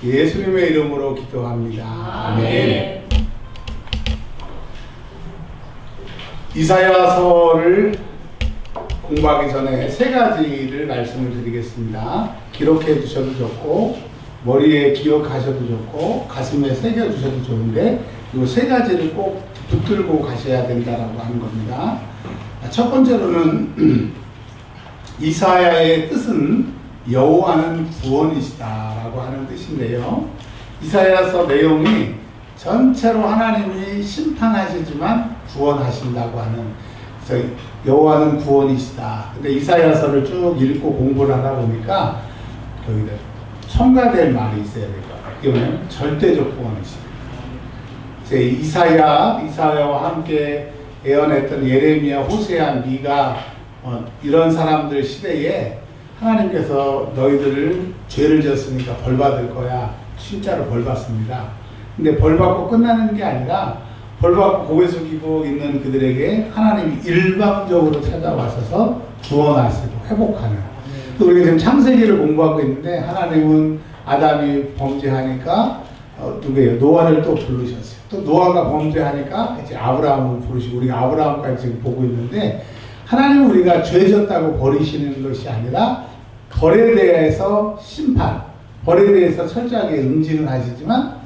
예수님의 이름으로 기도합니다. 아멘. 이사야서를 공부하기 전에 세 가지를 말씀을 드리겠습니다. 기록해 두셔도 좋고 머리에 기억하셔도 좋고 가슴에 새겨 두셔도 좋은데 이 세 가지를 꼭 붙들고 가셔야 된다라고 하는 겁니다. 첫 번째로는 이사야의 뜻은 여호와는 구원이시다라고 하는 뜻인데요. 이사야서 내용이 전체로 하나님이 심판하시지만 구원하신다고 하는, 그래서 여호와는 구원이시다. 근데 이사야서를 쭉 읽고 공부를 하다 보니까 거기다 첨가될 말이 있어야 될 것 같아요. 그게 뭐냐면 절대적 구원이시다. 이제 이사야와 함께 예언했던 예레미야, 호세아, 미가 이런 사람들 시대에 하나님께서 너희들을 죄를 지었으니까 벌 받을 거야. 진짜로 벌 받습니다. 근데 벌 받고 끝나는 게 아니라 벌 받고 고개 숙이고 있는 그들에게 하나님이 일방적으로 찾아와셔서 구원하시고 회복하는. 또 우리가 지금 창세기를 공부하고 있는데 하나님은 아담이 범죄하니까 누구예요? 노아를 또 부르셨어요. 또 노아가 범죄하니까 이제 아브라함을 부르시고 우리가 아브라함까지 지금 보고 있는데 하나님은 우리가 죄졌다고 버리시는 것이 아니라 벌에 대해서 심판, 벌에 대해서 철저하게 응징을 하시지만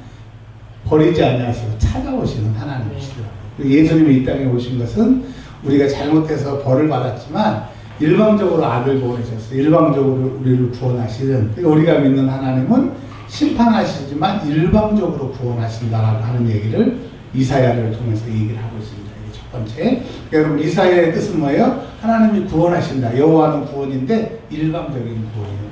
버리지 아니하시고 찾아오시는 하나님이시더라고요. 예수님이 이 땅에 오신 것은 우리가 잘못해서 벌을 받았지만 일방적으로 아들 보내셨어요. 일방적으로 우리를 구원하시는. 그러니까 우리가 믿는 하나님은 심판하시지만 일방적으로 구원하신다라고 하는 얘기를 이사야를 통해서 얘기를 하고 있습니다. 이게 첫 번째. 여러분 이사야의 뜻은 뭐예요? 하나님이 구원하신다. 여호와는 구원인데 일방적인 구원이에요.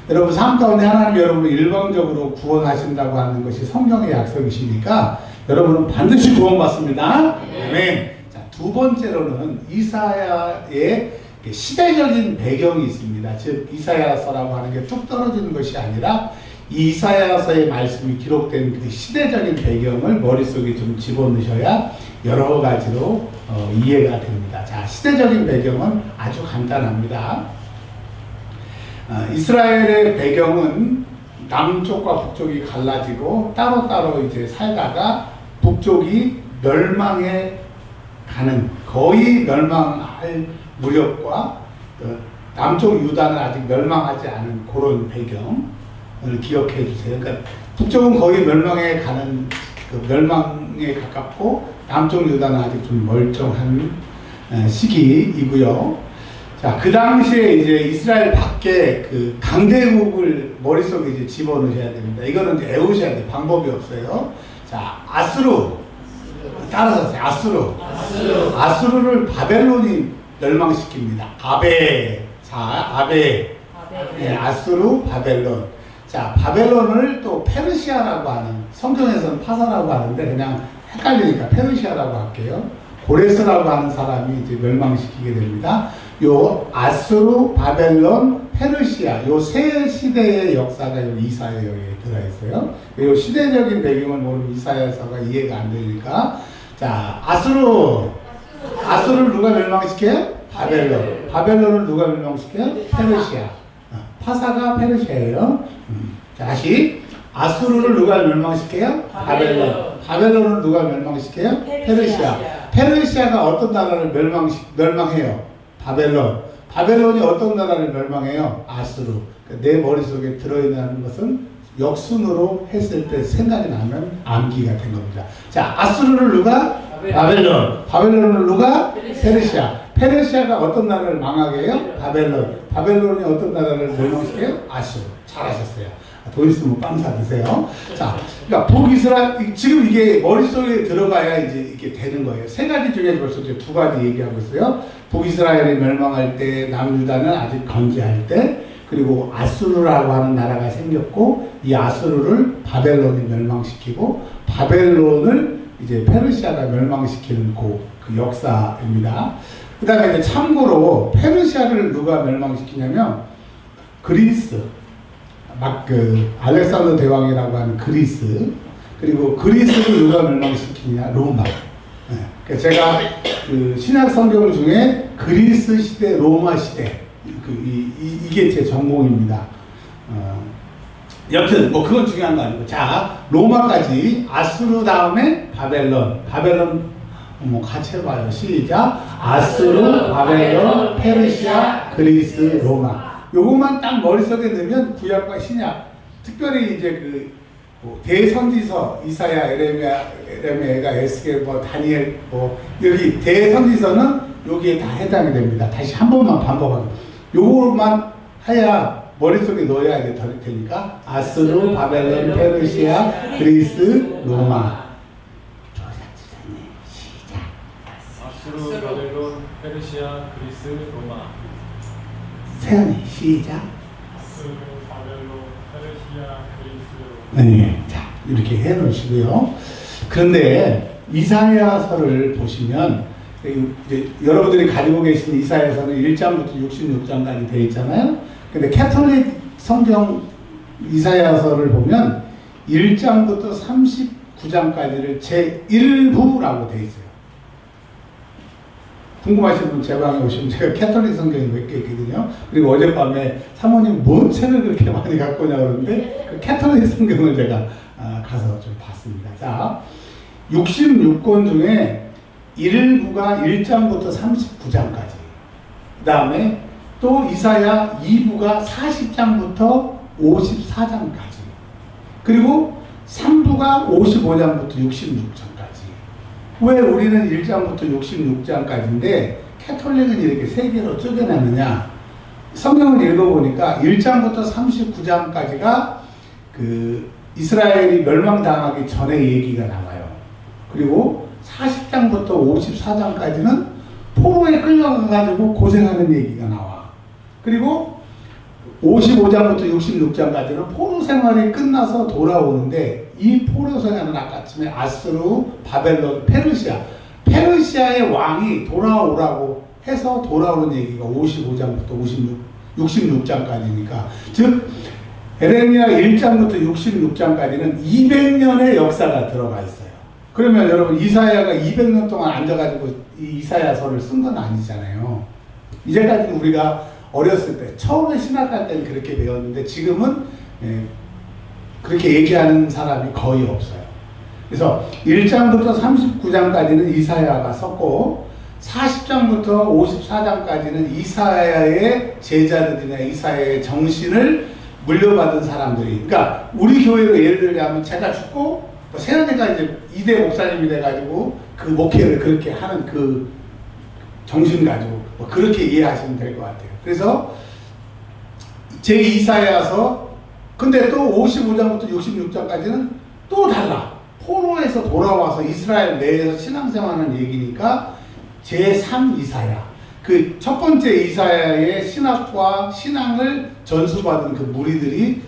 여러분 삶 가운데 하나님이 여러분을 일방적으로 구원하신다고 하는 것이 성경의 약속이시니까 여러분은 반드시 구원받습니다. 아멘. 자, 두 번째로는 이사야의 시대적인 배경이 있습니다. 즉 이사야서라고 하는 게 뚝 떨어지는 것이 아니라 이 이사야서의 말씀이 기록된 그 시대적인 배경을 머릿속에 좀 집어넣으셔야 여러 가지로 이해가 됩니다. 자, 시대적인 배경은 아주 간단합니다. 이스라엘의 배경은 남쪽과 북쪽이 갈라지고 따로따로 이제 살다가 북쪽이 멸망해 가는, 거의 멸망할 무렵과 남쪽 유다는 아직 멸망하지 않은 그런 배경을 기억해 주세요. 그러니까 북쪽은 거의 멸망해 가는, 그 멸망에 가깝고 남쪽 유다는 아직 좀 멀쩡한 시기이고요. 자, 그 당시에 이제 이스라엘 밖에 그 강대국을 머릿속에 이제 집어넣으셔야 됩니다. 이거는 이제 외우셔야 돼요. 방법이 없어요. 자, 아수르. 따라서 아수르를 바벨론이 멸망시킵니다. 네, 아수르, 바벨론. 자, 바벨론을 또 페르시아라고 하는, 성경에서는 파사라고 하는데 그냥 헷갈리니까 페르시아라고 할게요. 고레스라고 하는 사람이 이제 멸망시키게 됩니다. 요 아수르, 바벨론, 페르시아 요 세 시대의 역사가 이사야에 들어있어요. 요 시대적인 배경을 모르면 이사야서가 이해가 안 되니까, 자, 아수르를 누가 멸망시켜요? 바벨론을 누가 멸망시켜요? 페르시아. 파사가 페르시아예요. 다시 아수르를 누가 멸망시켜요? 바벨론을 누가 멸망시켜요? 페르시아가 어떤 나라를 멸망해요? 바벨론이 어떤 나라를 멸망해요? 아수르. 내 머릿속에 들어있는 것은 역순으로 했을 때 생각이 나면 암기가 된 겁니다. 자, 아수르를 누가? 바벨론을 누가? 페르시아가 어떤 나라를 망하게 해요? 바벨론이 어떤 나라를 멸망시켜요? 아수르. 잘하셨어요. 돈 있으면 빵 사드세요. 자, 그러니까 북이스라엘, 지금 이게 머릿속에 들어가야 이제 이게 되는 거예요. 세 가지 중에 벌써 이제 두 가지 얘기하고 있어요. 북이스라엘이 멸망할 때, 남유다는 아직 건재할 때, 그리고 아수르라고 하는 나라가 생겼고, 이 아수르를 바벨론이 멸망시키고, 바벨론을 이제 페르시아가 멸망시키는 그 역사입니다. 그 다음에 이제 참고로 페르시아를 누가 멸망시키냐면, 그리스. 알렉산더 대왕이라고 하는 그리스, 그리고 그리스를 누가 멸망시키냐? 로마. 네. 제가 그 신약 성경 중에 그리스 시대, 로마 시대, 이게 제 전공입니다. 여튼 뭐 그건 중요한 거 아니고, 자 로마까지 아수르 다음에 바벨론. 뭐 같이 해봐요. 시작. 아수르, 바벨론, 페르시아, 그리스, 로마. 요것만 딱 머릿속에 넣으면 구약과 신약, 특별히 이제 뭐 대선지서 이사야, 에레미야가 에스겔, 뭐 다니엘, 뭐 여기 대선지서는 여기에 다 해당이 됩니다. 다시 한 번만 반복하고 요것만 해야 머릿속에 넣어야 되니까 아수르, 바벨론, 페르시아, 그리스, 로마. 아수르, 바벨론, 페르시아, 그리스, 로마. 세연이 시작. 아수르, 바벨론, 페르시아, 그리스, 로마. 네, 자 이렇게 해놓으시고요. 그런데 이사야서를 보시면 이제 여러분들이 가지고 계신 이사야서는 1장부터 66장까지 되어 있잖아요. 근데 캐톨릭 성경 이사야서를 보면 1장부터 39장까지를 제1부라고 되어 있어요. 궁금하신 분 제 방에 오시면 제가 캐톨릭 성경이 몇 개 있거든요. 그리고 어젯밤에 사모님 뭔 책을 그렇게 많이 갖고 오냐 그러는데 그 캐톨릭 성경을 제가 가서 좀 봤습니다. 자, 66권 중에 1부가 1장부터 39장까지, 그 다음에 또 이사야 2부가 40장부터 54장까지, 그리고 3부가 55장부터 66장까지. 왜 우리는 1장부터 66장까지인데 캐톨릭은 이렇게 세 개로 쪼개놨느냐? 성경을 읽어보니까 1장부터 39장까지가 그 이스라엘이 멸망당하기 전의 얘기가 나와요. 그리고 40장부터 54장까지는 포로에 끌려가가지고 고생하는 얘기가 나와. 그리고 55장부터 66장까지는 포로 생활이 끝나서 돌아오는데, 이 포로 생활은 아까쯤에 아수르, 바벨론, 페르시아의 왕이 돌아오라고 해서 돌아오는 얘기가 55장부터 66장까지니까, 즉 에레미야 1장부터 66장까지는 200년의 역사가 들어가 있어요. 그러면 여러분 이사야가 200년 동안 앉아가지고 이 이사야서를 쓴 건 아니잖아요. 이제까지 우리가 어렸을 때 처음에 신학할 때는 그렇게 배웠는데 지금은 그렇게 얘기하는 사람이 거의 없어요. 그래서 1장부터 39장까지는 이사야가 썼고 40장부터 54장까지는 이사야의 제자들이나 이사야의 정신을 물려받은 사람들이, 그러니까 우리 교회로 예를 들자면 제가 죽고 세연이가 이제 2대 목사님이 돼가지고 그 목회를 그렇게 하는 그 정신 가지고 뭐 그렇게 이해하시면 될 것 같아요. 그래서 제 이사야서, 근데 또 55장부터 66장까지는 또 달라. 포로에서 돌아와서 이스라엘 내에서 신앙생활하는 얘기니까 제3 이사야. 그 첫 번째 이사야의 신학과 신앙을 전수받은 그 무리들이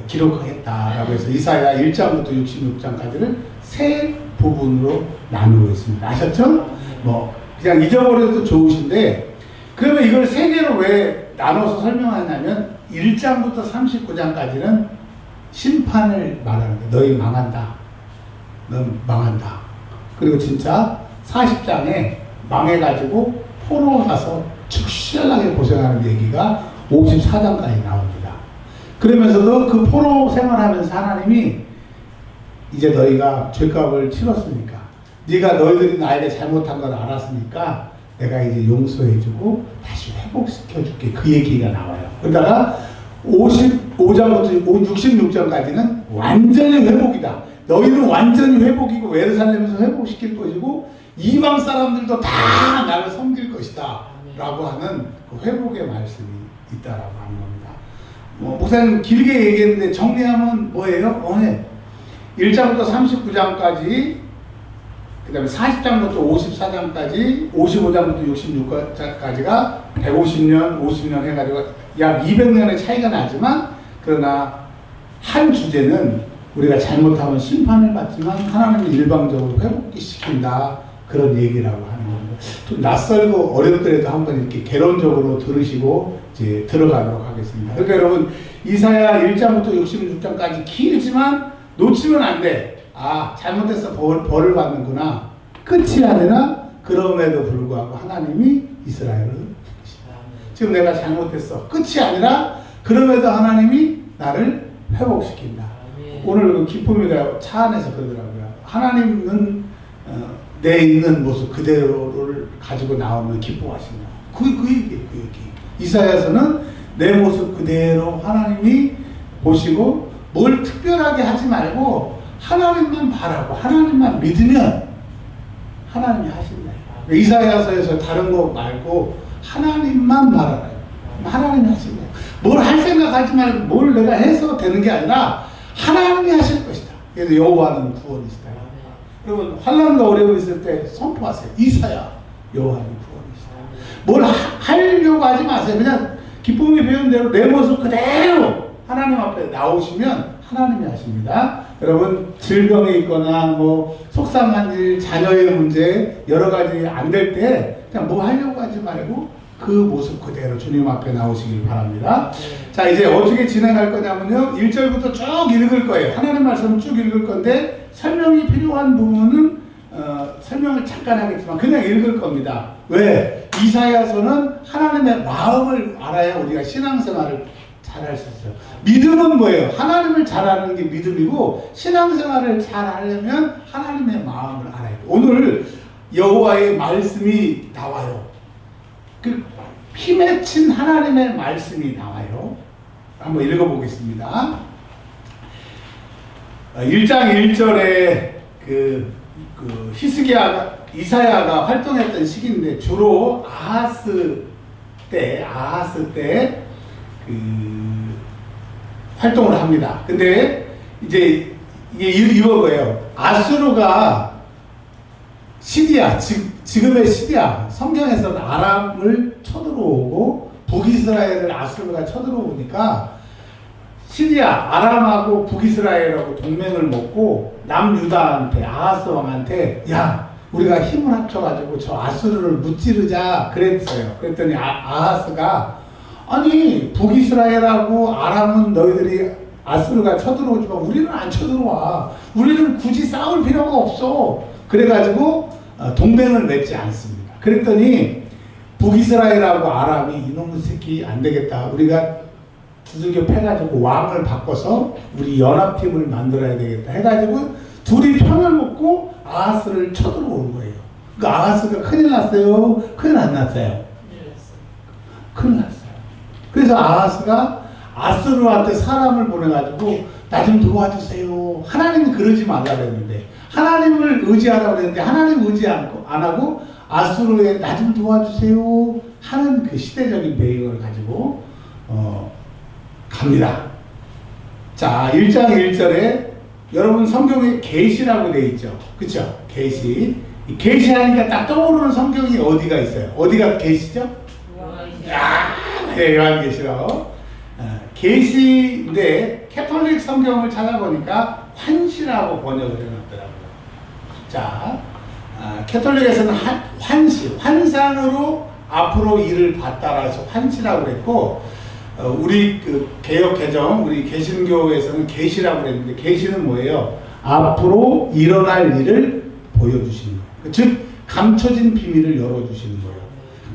기록했다라고 해서 이사야 1장부터 66장까지를 세 부분으로 나누고 있습니다. 아셨죠? 뭐 그냥 잊어버려도 좋으신데, 그러면 이걸 세 개로 왜 나눠서 설명하냐면 1장부터 39장까지는 심판을 말하는 거예요. 너희 망한다. 넌 망한다. 그리고 진짜 40장에 망해가지고 포로 가서 축시하게 고생하는 얘기가 54장까지 나옵니다. 그러면서도 그 포로 생활하면서 하나님이 이제 너희가 죄값을 치렀으니까, 네가 너희들이 나에게 잘못한 걸 알았으니까 내가 이제 용서해주고 다시 회복시켜줄게. 그 얘기가 나와요. 그러다가 55장부터 66장까지는 완전히 회복이다. 너희는 완전히 회복이고 예루살렘에서 회복시킬 것이고 이방 사람들도 다 나를 섬길 것이다 라고 하는 그 회복의 말씀이 있다라고 하는 겁니다. 목사님 길게 얘기했는데 정리하면 뭐예요? 1장부터 39장까지, 그 다음에 40장부터 54장까지, 55장부터 66장까지가 150년, 50년 해가지고 약 200년의 차이가 나지만, 그러나 한 주제는 우리가 잘못하면 심판을 받지만 하나님이 일방적으로 회복시킨다, 그런 얘기라고 하는 겁니다. 좀 낯설고 어렵더라도 한번 이렇게 개론적으로 들으시고 이제 들어가도록 하겠습니다. 그러니까 여러분 이사야 1장부터 66장까지 길지만 놓치면 안 돼. 아, 잘못해서 벌을 받는구나. 끝이 아니라 그럼에도 불구하고 하나님이 이스라엘을 부르시다. 지금 내가 잘못했어. 끝이 아니라 그럼에도 하나님이 나를 회복시킨다. 오늘 그 기쁨이가 차 안에서 그러더라고요. 하나님은 내 있는 모습 그대로를 가지고 나오면 기뻐하신다. 그 얘기. 이사야서는 내 모습 그대로 하나님이 보시고 뭘 특별하게 하지 말고 하나님만 바라고 하나님만 믿으면 하나님이 하신다. 이사야서에서 다른 거 말고 하나님만 바라라. 하나님이 하신다. 뭘 할 생각하지 말고 뭘 내가 해서 되는 게 아니라 하나님이 하실 것이다. 그래서 여호와는 구원이시다. 여러분 환난과 어려움이 있을 때 선포하세요. 이사야 여호와는 구원이시다. 뭘 하려고 하지 마세요. 그냥 기쁨이 배운 대로 내 모습 그대로 하나님 앞에 나오시면 하나님이 하십니다. 여러분 질병이 있거나 뭐 속상한 일, 자녀의 문제 여러 가지 안 될 때 그냥 뭐 하려고 하지 말고 그 모습 그대로 주님 앞에 나오시길 바랍니다. 자, 이제 어떻게 진행할 거냐면요. 1절부터 쭉 읽을 거예요. 하나님 말씀을 쭉 읽을 건데 설명이 필요한 부분은 설명을 잠깐 하겠지만 그냥 읽을 겁니다. 왜? 이사야서는 하나님의 마음을 알아야 우리가 신앙생활을 잘할 수 있어요. 믿음은 뭐예요? 하나님을 잘 아는 게 믿음이고 신앙생활을 잘 하려면 하나님의 마음을 알아야 돼요. 오늘 여호와의 말씀이 나와요. 그 피맺힌 하나님의 말씀이 나와요. 한번 읽어보겠습니다. 1장 1절에 이사야가 활동했던 시기인데 주로 아하스 때 활동을 합니다. 근데 이제 이게 이거예요. 아수르가 시리아, 지금의 시리아, 성경에서는 아람을 쳐들어오고 북이스라엘을 아수르가 쳐들어오니까 시리아, 아람하고 북이스라엘하고 동맹을 맺고 남유다한테, 아하스 왕한테 야, 우리가 힘을 합쳐가지고 저 아수르를 무찌르자 그랬어요. 그랬더니 아하스가 아니 북이스라엘하고 아람은 너희들이 아수르가 쳐들어오지만 우리는 안 쳐들어와. 우리는 굳이 싸울 필요가 없어. 그래가지고 동맹을 맺지 않습니다. 그랬더니 북이스라엘하고 아람이 이놈의 새끼 안 되겠다. 우리가 두들겨 패가지고 왕을 바꿔서 우리 연합팀을 만들어야 되겠다 해가지고 둘이 편을 먹고 아하스를 쳐들어오는 거예요. 그러니까 아하스가 큰일 났어요? 큰일 안 났어요? 큰일 났어요. 그래서 아하스가 아수르한테 사람을 보내가지고 나 좀 도와주세요. 하나님이 그러지 말라 그랬는데 하나님을 의지하라고 그랬는데 하나님 의지 안 하고 아수르에 나 좀 도와주세요 하는 그 시대적인 배경을 가지고 갑니다. 자, 1장 1절에 여러분 성경에 계시라고 되어 있죠. 그쵸? 계시. 계시하니까 딱 떠오르는 성경이 어디가 있어요? 어디가 계시죠? 네, 요한계시록. 계시인데 캐톨릭 성경을 찾아보니까 환시라고 번역을 해놨더라고요. 자, 캐톨릭에서는 환시, 환상으로 앞으로 일을 봤다라서 환시라고 그랬고, 우리 그 개혁 개정, 우리 개신교에서는 계시라고 그랬는데 계시는 뭐예요? 앞으로 일어날 일을 보여주시는 거예요. 즉 감춰진 비밀을 열어주시는 거예요.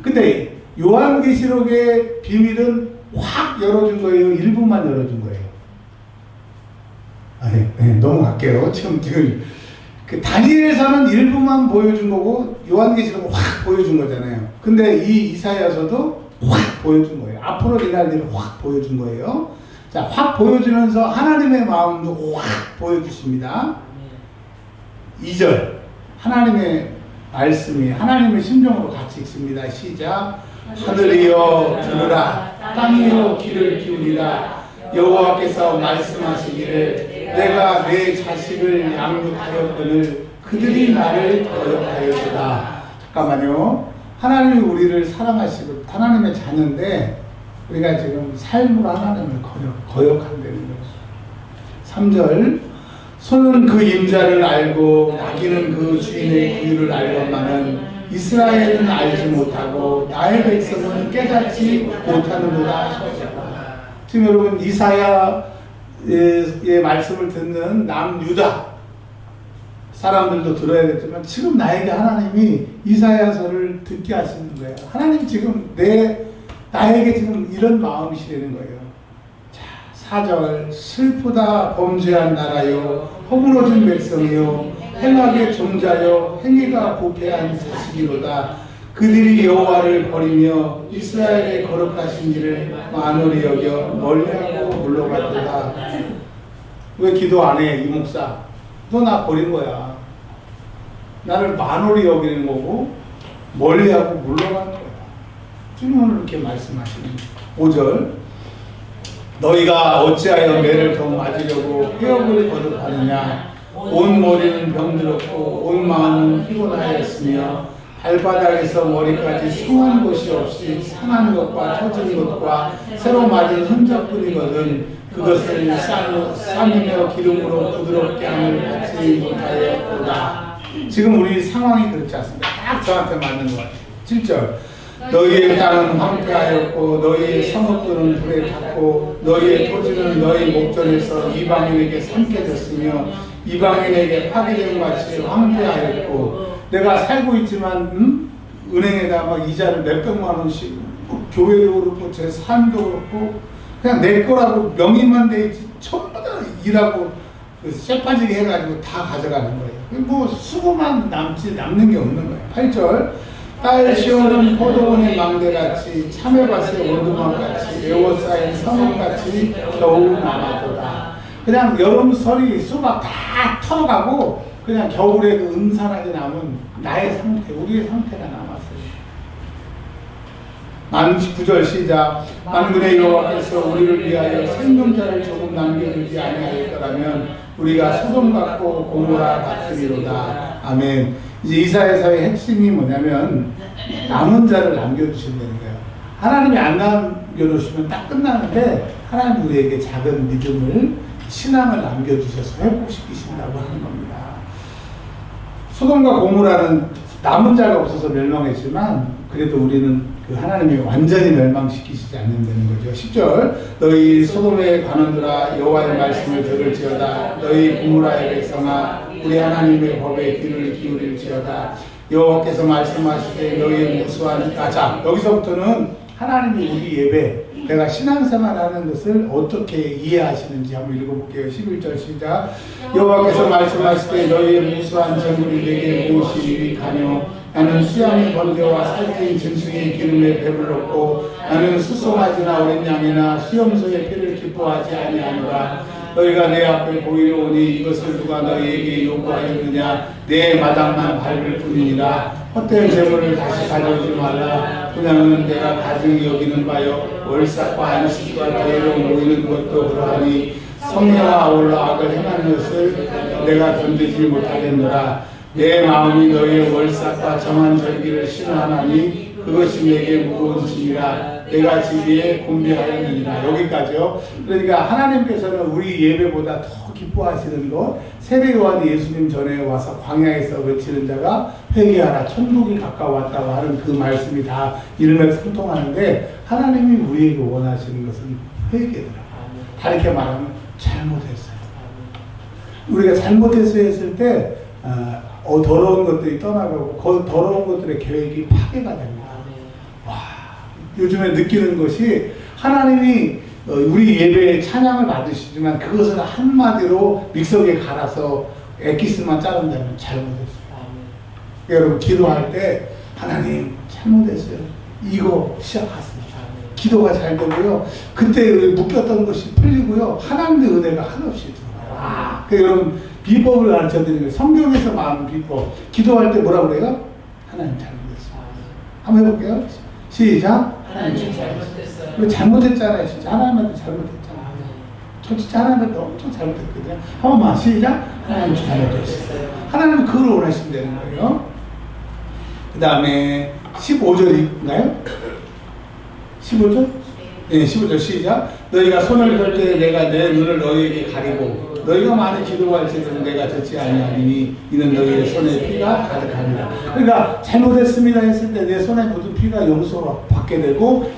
근데 요한계시록의 비밀은 확 열어준 거예요? 일부만 열어준 거예요? 넘어갈게요. 지금 그 다니엘서는 일부만 보여준 거고 요한계시록은 확 보여준 거잖아요. 근데 이 이사야서도 확 보여준 거예요. 앞으로 일어날 일을 확 보여준 거예요. 자, 확 보여주면서 하나님의 마음도 확 보여주십니다. 2절 하나님의 말씀이 하나님의 심정으로 같이 읽습니다. 시작. 하늘이여 들으라, 땅이여 귀를 기울이라. 여호와께서 말씀하시기를 내가 내 자식을 양육하였거늘 그들이 나를 거역하였도다. 잠깐만요. 하나님이 우리를 사랑하시고 하나님의 자녀인데 우리가 지금 삶으로 하나님을 거역한다는 거죠. 3절 소는 그 임자를 알고 나귀는 그 주인의 구유를 알건만은 이스라엘은 알지 못하고 나의 백성은 깨닫지 못하는도다. 지금 여러분 이사야의 말씀을 듣는 남유다 사람들도 들어야겠지만 지금 나에게 하나님이 이사야서를 듣게 하시는 거예요. 하나님 지금 나에게 지금 이런 마음이시라는 거예요. 자, 4절 슬프다 범죄한 나라요 허물어진 백성이요 행악의 종자요 행위가 부패한 자식이로다. 그들이 여호와를 버리며 이스라엘의 거룩하신 일을 만홀히 여겨 멀리하고 물러갔도다. 왜 기도 안 해? 이 목사 너 나 버린 거야. 나를 만홀히 여기는 거고 멀리하고 물러가는 거야. 주님은 이렇게 말씀하시는 5절 너희가 어찌하여 매를 더 맞으려고 폐역을 거듭하느냐. 온 머리는 병들었고 온 마음은 피곤하였으며 발바닥에서 머리까지 상한 곳이 없이 상한 것과 터진 것과 새로 맞은 흔적뿐이거든. 그것을 쌈이며 기름으로 부드럽게 함을 받지 못하였도다. 지금 우리 상황이 그렇지 않습니다. 딱 저한테 맞는 것 같아요. 7절 너희의 땅은 황폐하였고 너희의 성읍들은 불에 탔고 너희의 토지는 너희 목전에서 이방인에게 삼켜졌으며 이방인에게 파괴된 같이 황폐하였고 내가 살고 있지만 은행에다 막 이자를 몇백만 원씩 교회도 그렇고 제 삶도 그렇고 그냥 내 거라고 명의만 돼 있지 전부 다 일하고 쇠빠지게 해가지고 다 가져가는 거예요. 뭐 수고만 남는 게 없는 거예요. 8절 딸 시온은 포도원의 망대같이 참외밭의 원두막같이 에워싸인 성읍같이 겨우 남았도다. 그냥 여름설이 수박 다 털어가고 그냥 겨울에 그 음산하게 남은 나의 상태, 우리의 상태가 남았어요. 9절 시작 만군의 여호와께서 우리를 위하여 생존자를 조금 남겨두지 아니하였더라면 우리가 소돔 같고 고모라 같으리로다. 아멘. 이제 이사야서의 핵심이 뭐냐면 남은 자를 남겨두신다는 거예요. 하나님이 안 남겨놓으시면 딱 끝나는데 하나님 우리에게 작은 믿음을 신앙을 남겨주셔서 회복시키신다고 하는 겁니다. 소돔과 고모라는 남은 자가 없어서 멸망했지만 그래도 우리는 그 하나님이 완전히 멸망시키시지 않는다는 거죠. 10절 너희 소돔의 관원들아 여호와의 말씀을 들을지어다. 너희 고모라의 백성아 우리 하나님의 법에 귀를 기울일지어다. 여호와께서 말씀하시되 너희의 무수한 자 여기서부터는 하나님이 우리 예배 내가 신앙생활하는 것을 어떻게 이해하시는지 한번 읽어볼게요. 11절 시작 여호와께서 말씀하시되 너희의 무수한 재물이 내게 무엇이 유익하뇨. 나는 수양의 번제와 살찐 짐승의 기름에 배불렀고 나는 수송아지나 어린 양이나 수염소의 피를 기뻐하지 아니하노라. 너희가 내 앞에 보이러 오니 이것을 누가 너희에게 요구하였느냐. 내 마당만 밟을 뿐이니라. 헛된 재물을 다시 가져오지 말라. 그냥은 내가 가증히 여기는 바여 월삭과 안식과 대회로 모이는 것도 그러하니 성령과 아울러 악을 행하는 것을 내가 견디지 못하겠노라. 내 마음이 너희의 월삭과 정한 절기를 싫어하나니 그것이 내게 무거운 짐이라. 내가 지리에 곤비하였느니라. 여기까지요. 그러니까 하나님께서는 우리 예배보다 더 기뻐하시는 것 세례요한이 예수님 전에 와서 광야에서 외치는 자가 회개하라 천국이 가까웠다고 하는 그 말씀이 다 일맥상통하는데 하나님이 우리에게 원하시는 것은 회개더라. 다르게 말하면 잘못했어요. 우리가 잘못했어요 했을 때 더러운 것들이 떠나가고 그 더러운 것들의 계획이 파괴가 됩니다. 와, 요즘에 느끼는 것이 하나님이 우리 예배에 찬양을 받으시지만 그것을 한마디로 믹서기에 갈아서 엑기스만 자른다면 잘못했어요. 여러분 기도할 때 하나님 잘못했어요. 이거 시작하세요. 기도가 잘 되고요. 그때 묶였던 것이 풀리고요. 하나님의 은혜가 한없이 들어와요. 그러니까 여러분 비법을 가르쳐드리는 거예요. 성경에서 말하는 비법. 기도할 때 뭐라 그래요? 하나님 잘못했어요. 한번 해볼게요. 시작. 하나님 잘못했어요. 잘못했잖아요. 진짜 하나님한테 잘못했잖아요. 저 진짜 하나님한테 엄청 잘못했거든요. 한 번만 시작. 하나님 잘못했어요. 하나님은 그걸 원하신다는 거예요. 그 다음에 15절인가요? 15절? 네, 15절 시작. 너희가 손을 들 때 내가 내 눈을 너희에게 가리고 너희가 많이 기도할지는 내가 듣지 아니하니 이는 너희의 손에 피가 가득합니다. 그러니까 잘못했습니다 했을 때 내 손에 묻은 피가 용서받게 되고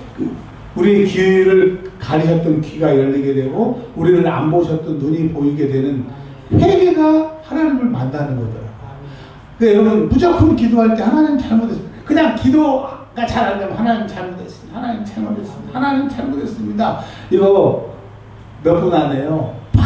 우리의 귀를 가리셨던 귀가 열리게 되고 우리를 안 보셨던 눈이 보이게 되는 회개가 하나님을 만나는 거더라고요. 그러니까 여러분 무조건 기도할 때 하나님 잘못했습니다. 그냥 기도가 잘 안 되면 하나님 잘못했습니다. 하나님 잘못했습니다. 하나님 잘못했습니다. 이거 몇 분 안에요. 팍!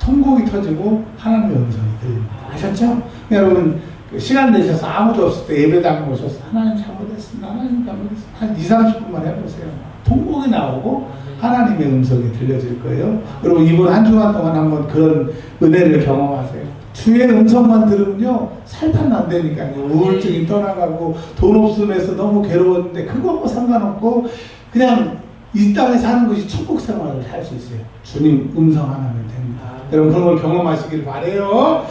통곡이 터지고 하나님의 음성이 들립니다. 아셨죠? 여러분 시간 내셔서 아무도 없을 때 예배당에 오셔서 하나님 잘못했습니다. 하나님 잘못했습니다. 한 20-30분만 해보세요. 통곡이 나오고 하나님의 음성이 들려질 거예요. 여러분 이번 한 주간 동안 한번 그런 은혜를 경험하세요. 주의 음성만 들으면요 살판 난다니까요. 우울증이 떠나가고 돈 없음에서 너무 괴로웠는데 그거하고 상관없고 그냥 이 땅에 사는 것이 천국 생활을 할 수 있어요. 주님 음성 하나면 됩니다. 여러분 그런 걸 경험하시길 바래요.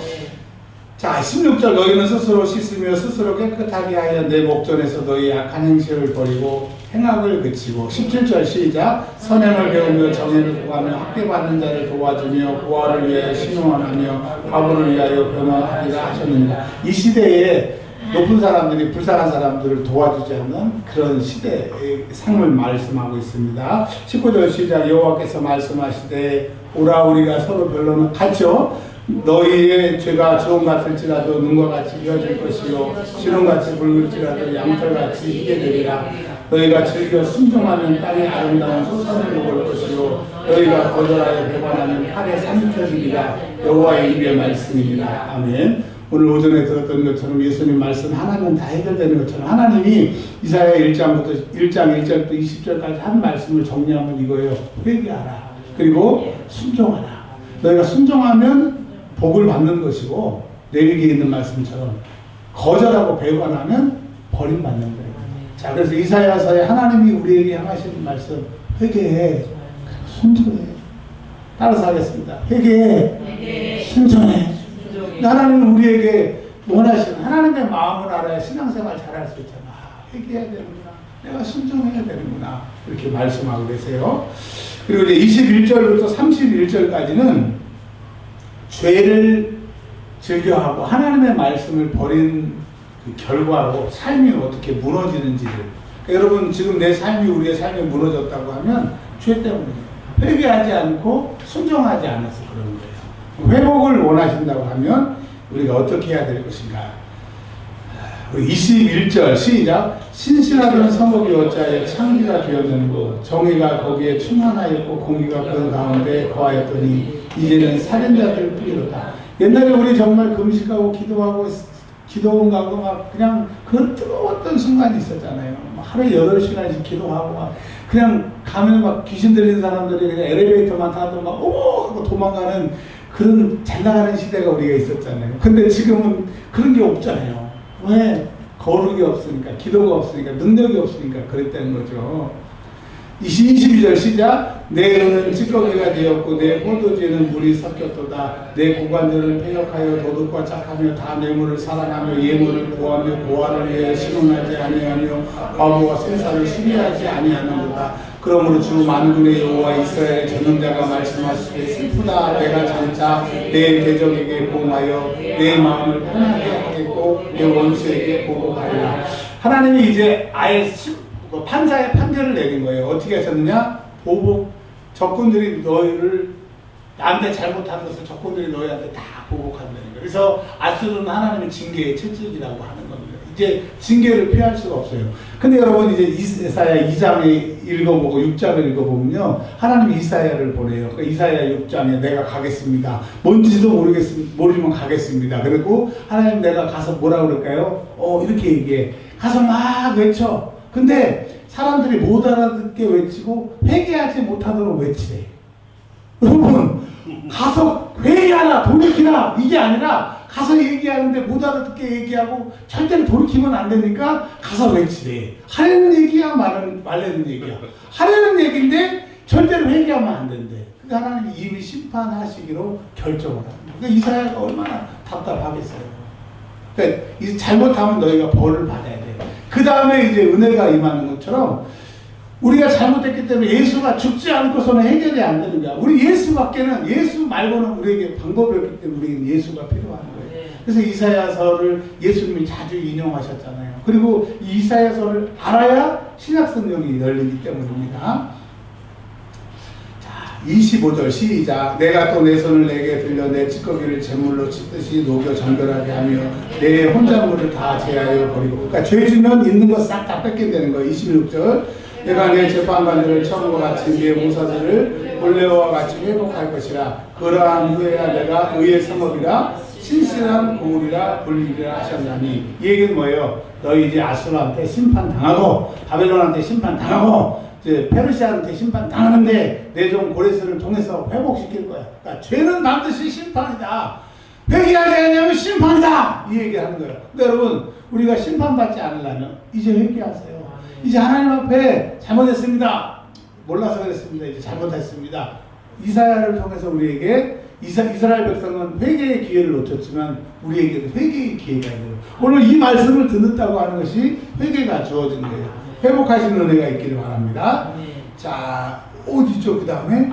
자 16절 너희는 스스로 씻으며 스스로 깨끗하게 하여 내 목전에서 너희 약한 행실을 버리고 행악을 그치고 17절 시작 선행을 배우며 정의를 구하며 학대받는 자를 도와주며 고아를 위하여 신원하며 과부를 위하여 변호하리라 하셨느니라. 이 시대에 높은 사람들이 불쌍한 사람들을 도와주지 않는 그런 시대의 삶을 말씀하고 있습니다. 19절 시작 여호와께서 말씀하시되 오라 우리가 서로 변론을 같죠. 너희의 죄가 주홍 같을지라도 눈과 같이 이어질 것이요 시름같이 붉을지라도 양털같이 희게 되리라. 너희가 즐겨 순종하면 땅의 아름다운 소산을 먹을 것이요 너희가 거절하여 배반하면 칼에 삼켜지리라. 여호와의 입의 말씀이니라. 아멘. 오늘 오전에 들었던 것처럼 예수님 말씀 하나면 다 해결되는 것처럼 하나님이 이사야 1장부터 1장 20절까지 한 말씀을 정리하면 이거예요. 회개하라. 그리고 순종하라. 너희가 순종하면 복을 받는 것이고 레위기에 있는 말씀처럼 거절하고 배반하면 버림받는 거예요. 자, 그래서 이사야서에 하나님이 우리에게 향하시는 말씀 회개해, 순종해. 따라서 하겠습니다. 회개해, 순종해. 하나님은 우리에게 원하시는 하나님의 마음을 알아야 신앙생활 잘할 수 있잖아. 회개해야 되는구나. 내가 순종해야 되는구나. 이렇게 말씀하고 계세요. 그리고 이제 21절부터 31절까지는 죄를 즐겨하고 하나님의 말씀을 버린 그 결과로 삶이 어떻게 무너지는지를. 그러니까 여러분 지금 내 삶이 우리의 삶이 무너졌다고 하면 죄 때문이에요. 회개하지 않고 순종하지 않아서 그런 거예요. 회복을 원하신다고 하면 우리가 어떻게 해야 될 것인가. 21절 시작 신실하던 성읍이 어찌하여 창기가 되었는고 정의가 거기에 충만하였고 공의가 그 가운데 거하였더니 이제는 살인자들 뿐이로다. 옛날에 우리 정말 금식하고 기도하고 기도원 가고 막 그냥 그 뜨거웠던 순간이 있었잖아요. 하루에 8시간씩 기도하고 막 그냥 가면 막 귀신 들린 사람들이 그냥 엘리베이터만 타도 막 오! 하고 도망가는 그런 잘 나가는 시대가 우리가 있었잖아요. 근데 지금은 그런 게 없잖아요. 왜? 거룩이 없으니까, 기도가 없으니까, 능력이 없으니까 그랬다는 거죠. 22절 시작 내 은은 찌꺼기가 되었고 내 포도주에는 물이 섞였도다. 내 고관들을 패역하여 도둑과 착하며 다 뇌물을 사랑하며 예물을 구하며 고아를 위해 신원하지 아니하며 과부와 생사를 수리하지 아니하는도다. 그러므로 주 만군의 여호와 이스라엘의 전능자가 말씀하시되 슬프다. 내가 장차 내 대적에게 보응하여 내 마음을 편하게 하겠고 내 원수에게 보복하리라. 하나님이 이제 아예 판사의 판결을 내린 거예요. 어떻게 하셨느냐? 보복, 적군들이 너희를 나한테 잘못한 것을 적군들이 너희한테 다 보복한다는 거예요. 그래서 아수르는 하나님의 징계의 채찍이라고 하는 겁니다. 이제 징계를 피할 수가 없어요. 근데 여러분 이제 이사야 2장에 읽어보고 6장을 읽어보면요. 하나님이 이사야를 보내요. 그러니까 이사야 6장에 내가 가겠습니다. 뭔지도 모르지만 가겠습니다. 그리고 하나님 내가 가서 뭐라 그럴까요? 이렇게 얘기해. 가서 막 외쳐. 근데 사람들이 못 알아듣게 외치고 회개하지 못하도록 외치래. 여러분 가서 회개하라 돌이키라 이게 아니라 가서 얘기하는데 못 알아듣게 얘기하고 절대로 돌이키면 안 되니까 가서 외치래. 하려는 얘기야 말라는 얘기야. 하려는 얘기인데 절대로 회개하면 안 된대. 근데 하나님이 이미 심판하시기로 결정을 합니다. 그러니까 이사야가 얼마나 답답하겠어요. 그러니까 잘못하면 너희가 벌을 받아야 돼. 그 다음에 이제 은혜가 임하는 것처럼 우리가 잘못했기 때문에 예수가 죽지 않고서는 해결이 안 되는 거야. 우리 예수 말고는 우리에게 방법이 없기 때문에 우리에게 예수가 필요한 거예요. 그래서 이사야서를 예수님이 자주 인용하셨잖아요. 그리고 이 이사야서를 알아야 신약성경이 열리기 때문입니다. 25절 시작 내가 또 내 손을 내게 들려 내 찌꺼기를 제물로 치듯이 녹여 정결하게 하며 내 혼자물을 다 제하여 버리고 그러니까 죄 지면 있는 거 싹 다 뺏게 되는 거예요. 26절 내가 내 재판관들을 처음과 같이 내 모사들을 본래와 같이 회복할 것이라. 그러한 후에야 내가 의의 성업이라 신실한 공울이라 불리리라 하셨나니. 이 얘기는 뭐예요? 너희 이제 아수르한테 심판당하고 바벨론한테 심판당하고 이제 페르시아한테 심판당하는데 내 종 고레스를 통해서 회복시킬 거야. 그러니까 죄는 반드시 심판이다. 회개하지 않으면 심판이다. 이 얘기하는 거예요. 그러니까 여러분, 우리가 심판받지 않으려면 이제 회개하세요. 이제 하나님 앞에 잘못했습니다. 몰라서 그랬습니다. 이제 잘못했습니다. 이사야를 통해서 우리에게 이스라엘 백성은 회개의 기회를 놓쳤지만 우리에게는 회개의 기회가 있는 거예요. 오늘 이 말씀을 듣는다고 하는 것이 회개가 주어진 거예요. 회복하시는 은혜가 있기를 바랍니다. 자, 어디죠? 그 다음에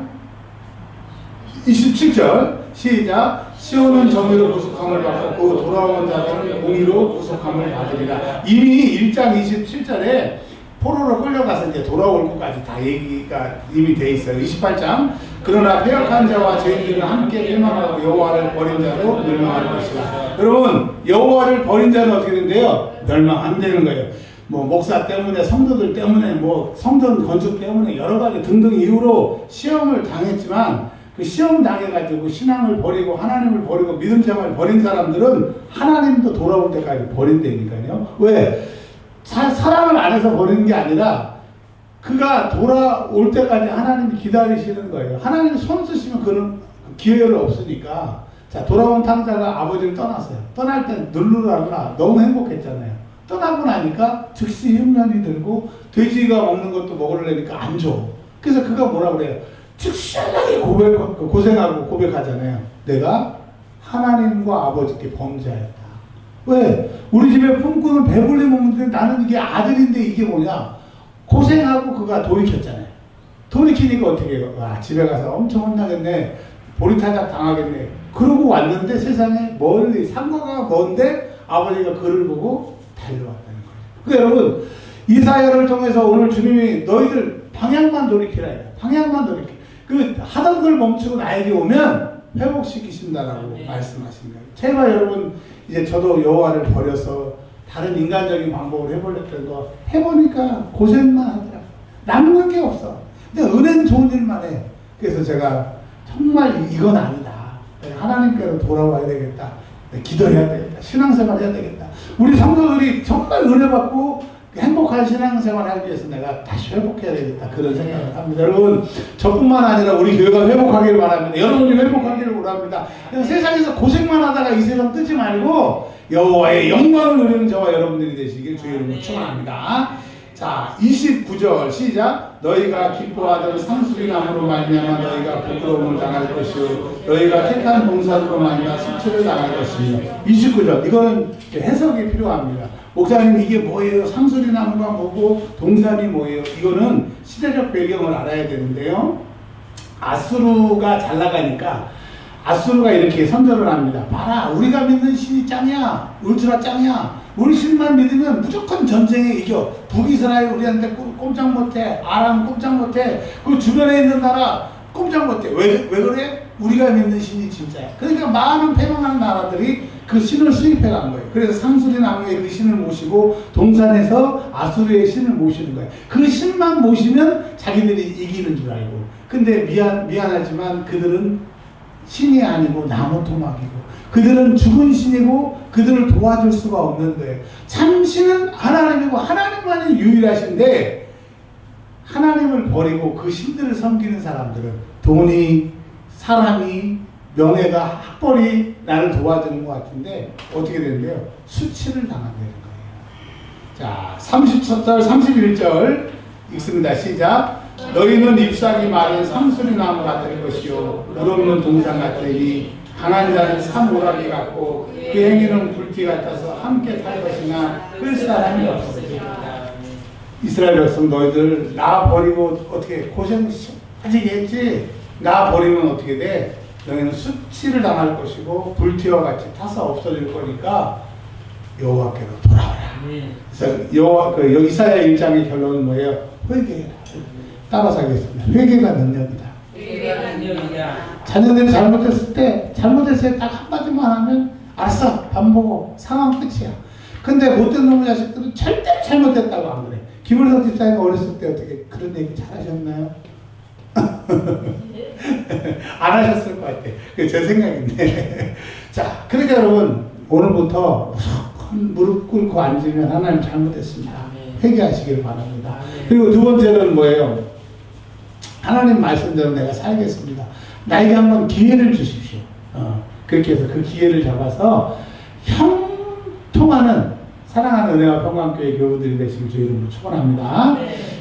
27절 시작. 시온은 정의로 구속함을 받고 돌아온 자들은 공의로 구속함을 받으리라. 이미 1장 27절에 포로로 끌려가서 이제 돌아올 것까지 다 얘기가 이미 돼 있어요. 28장. 그러나 패역한 자와 죄인들은 함께 멸망하고 여호와를 버린 자도 멸망할 것이다. 여러분, 여호와를 버린 자는 어떻게 된대요? 멸망 안 되는 거예요. 뭐 목사 때문에, 성도들 때문에, 뭐 성전 건축 때문에 여러 가지 등등 이유로 시험을 당했지만 그 시험 당해가지고 신앙을 버리고 하나님을 버리고 믿음 생활을 버린 사람들은 하나님도 돌아올 때까지 버린다니까요. 왜? 사랑을 안 해서 버리는 게 아니라 그가 돌아올 때까지 하나님이 기다리시는 거예요. 하나님이 손 쓰시면 그런 기회가 없으니까. 자, 돌아온 탕자가 아버지를 떠났어요. 떠날 때 누르라구나 너무 행복했잖아요. 떠나고 나니까 즉시 흉년이 들고 돼지가 먹는 것도 먹으려니까 안 줘. 그래서 그가 뭐라 그래요? 즉시하게 고생하고 고백하잖아요. 내가 하나님과 아버지께 범죄하였다. 왜? 우리 집에 품꾼은 배불리 먹는데 나는 이게 아들인데 이게 뭐냐? 고생하고 그가 돌이켰잖아요. 돌이키니까 어떻게 해요? 와, 집에 가서 엄청 혼나겠네. 보리타작 당하겠네. 그러고 왔는데 세상에 멀리 상가가 먼데 아버지가 그를 보고 달려왔다는 거예요. 근데 여러분, 이사야를 통해서 오늘 주님이 너희들 방향만 돌이키라 해요. 방향만 돌이켜. 그 하던 걸 멈추고 나에게 오면 회복시키신다라고 말씀하신 거예요. 제발 여러분, 이제 저도 여호와를 버려서 다른 인간적인 방법을 해보려던 거 해보니까 고생만 하더라. 남는 게 없어. 근데 은혜는 좋은 일만 해. 그래서 제가 정말 이건 아니다. 하나님께로 돌아와야 되겠다. 기도해야 되겠다. 신앙생활 해야 되겠다. 우리 성도들이 정말 은혜 받고 행복한 신앙생활을 하기 위해서 내가 다시 회복해야 되겠다. 그런 생각을 합니다. 여러분, 저뿐만 아니라 우리 교회가 회복하기를 바랍니다. 여러분이 회복하기를 바랍니다. 세상에서 고생만 하다가 이 세상 뜨지 말고 여호와의 영광을 누리는 저와 여러분들이 되시길 주의 이름으로 축원합니다. 자, 29절 시작. 너희가 기뻐하던 상수리나무로 말미암아 너희가 부끄러움을 당할 것이요 너희가 택한 동산으로 말미암아 수치를 당할 것이며. 29절 이거는 해석이 필요합니다. 목사님 이게 뭐예요? 상수리나무가 뭐고 동산이 뭐예요? 이거는 시대적 배경을 알아야 되는데요. 아수르가 잘 나가니까 아수르가 이렇게 선전을 합니다. 봐라, 우리가 믿는 신이 짱이야. 울트라 짱이야. 우리 신만 믿으면 무조건 전쟁에 이겨. 북이스라엘 우리한테 꼼짝 못해. 아람 꼼짝 못해. 그 주변에 있는 나라 꼼짝 못해. 왜 그래? 우리가 믿는 신이 진짜야. 그러니까 많은 패망한 나라들이 그 신을 수입해 간 거예요. 그래서 상수리 나무에 그 신을 모시고 동산에서 아수르의 신을 모시는 거예요. 그 신만 모시면 자기들이 이기는 줄 알고. 근데 미안하지만 그들은 신이 아니고 나무 토막이고 그들은 죽은 신이고 그들을 도와줄 수가 없는 거예요. 참 신은 하나님이고 하나님만이 유일하신데 하나님을 버리고 그 신들을 섬기는 사람들은 돈이, 사람이, 명예가, 학벌이 나를 도와주는 것 같은데 어떻게 되는데요? 수치를 당한다는 거예요. 자, 30절, 31절 읽습니다. 시작. 너희는 잎사귀 마른 상수리나무 같을 것이요 물 없는 동산 같으니 강한 자는 사모라기 같고 그 행위는 불띠 같아서 함께 탈 것이나 끌 사람이 없으리라. 이스라엘 백성 너희들 나 버리고 어떻게 고생하지게 했지? 나 버리면 어떻게 돼? 너희는 수치를 당할 것이고 불티와 같이 타서 없어질 거니까 여호와께로 돌아오라. 그래서 이사야 1장의 결론은 뭐예요? 회개해라. 따라서 하겠습니다. 회개가 능력이다. 회개가 능력이다. 자녀들이 잘못했을 때 딱 한마디만 하면 알았어, 밥 먹어, 상황 끝이야. 근데 못된 놈의 자식들은 절대로 잘못했다고 안 그래. 김을성 집사님 어렸을 때 어떻게 그런 얘기 잘 하셨나요? 안 하셨을 것 같아. 그게 제 생각인데. 자, 그러니까 여러분, 오늘부터 무조건 무릎 꿇고 앉으면 하나님 잘못했습니다. 회개하시길 바랍니다. 그리고 두 번째는 뭐예요? 하나님 말씀대로 내가 살겠습니다. 나에게 한번 기회를 주십시오. 그렇게 해서 그 기회를 잡아서 형통하는 사랑하는 은혜와 평강교회 교우들이 되시길 주의 이름으로 축원합니다.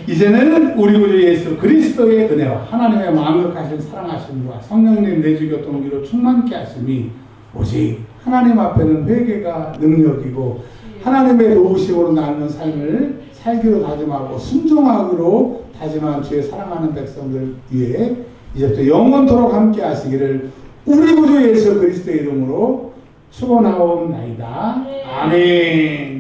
이제는 우리 구주 예수 그리스도의 은혜와 하나님의 만극하신 사랑하심과 성령님 내주교통기로 충만케 하심이 오직 하나님 앞에는 회개가 능력이고 하나님의 도우심으로 나누는 삶을 살기로 다짐하고 순종하기로 다짐한 주의 사랑하는 백성들 위해 이제부터 영원토록 함께 하시기를 우리 구주 예수 그리스도의 이름으로 축원하옵나이다. 아멘.